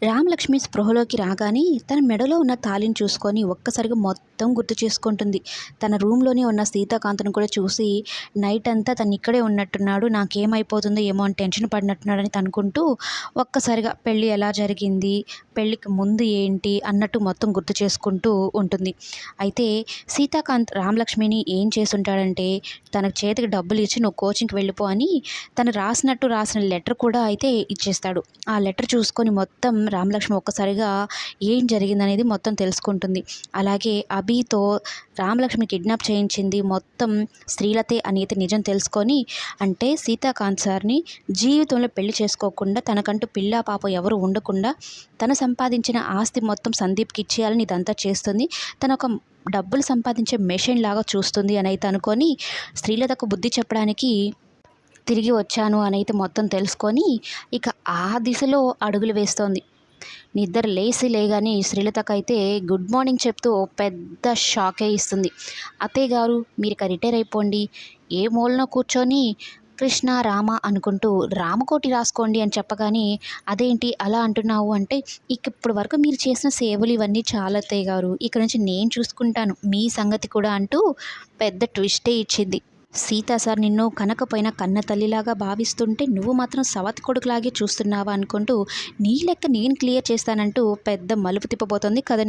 రామలక్ష్మి స్పృహలోకి రాగానే తన మెడలో ఉన్న తాళిని చూసుకొని ఒక్కసారిగా మొత్తం గుర్తు చేసుకుంటుంది. తన రూమ్లోనే ఉన్న సీతాకాంత్‌ను కూడా చూసి నైట్ అంతా తను ఇక్కడే ఉన్నట్టున్నాడు. నాకేమైపోతుందో ఏమో అని టెన్షన్ పడినట్టున్నాడని తనుకుంటూ ఒక్కసారిగా పెళ్ళి ఎలా జరిగింది? పెళ్ళికి ముందు ఏంటి? అన్నట్టు మొత్తం గుర్తు చేసుకుంటూ ఉంటుంది. అయితే సీతాకాంత్ రామలక్ష్మిని ఏం చేసుంటాడంటే తన చేతికి డబ్బులు ఇచ్చి నువ్వు కోచింగ్‌కి వెళ్ళిపో అని తను రాసిన లెటర్ కూడా అయితే ఇచ్చేస్తాడు. ఆ లెటర్ చూసుకొని మొత్తం రామలక్ష్మి ఒక్కసారిగా ఏం జరిగిందనేది మొత్తం తెలుసుకుంటుంది. అలాగే అభితో రామలక్ష్మి కిడ్నాప్ చేయించింది మొత్తం శ్రీలతే అనేది నిజం తెలుసుకొని, అంటే సీతాకాంత్ సార్‌ని జీవితంలో పెళ్లి చేసుకోకుండా తనకంటూ పిల్లా పాప ఎవరు ఉండకుండా తను సంపాదించిన ఆస్తి మొత్తం సందీప్‌కి ఇచ్చేయాలని ఇదంతా చేస్తుంది. తనొక డబ్బులు సంపాదించే మెషిన్ లాగా చూస్తుంది అనైతే అనుకోని శ్రీలతకు బుద్ధి చెప్పడానికి తిరిగి వచ్చాను అనైతే మొత్తం తెలుసుకొని ఇక ఆ దిశలో అడుగులు వేస్తోంది. నిద్ర లేగానే శ్రీలతకైతే గుడ్ మార్నింగ్ చెప్తూ ఓ పెద్ద షాకే ఇస్తుంది. అత్తయ్య గారు మీరిక రిటైర్ అయిపోండి. ఏ మూలనో కూర్చొని కృష్ణ రామ అనుకుంటూ రామకోటి రాసుకోండి అని చెప్పగానే, అదేంటి అలా అంటున్నావు అంటే, ఇక ఇప్పటి వరకు మీరు చేసిన సేవలు ఇవన్నీ చాలు అత్తయ్య గారు. ఇక నుంచి నేను చూసుకుంటాను మీ సంగతి కూడా అంటూ పెద్ద ట్విస్టే ఇచ్చింది. సీత సార్ నిన్ను కనకపోయినా కన్న తల్లిలాగా భావిస్తుంటే నువ్వు మాత్రం సవతి కొడుకులాగే చూస్తున్నావా అనుకుంటూ నీ లెక్క నేను క్లియర్ చేస్తానంటూ పెద్ద మలుపు తిప్పబోతోంది కథని.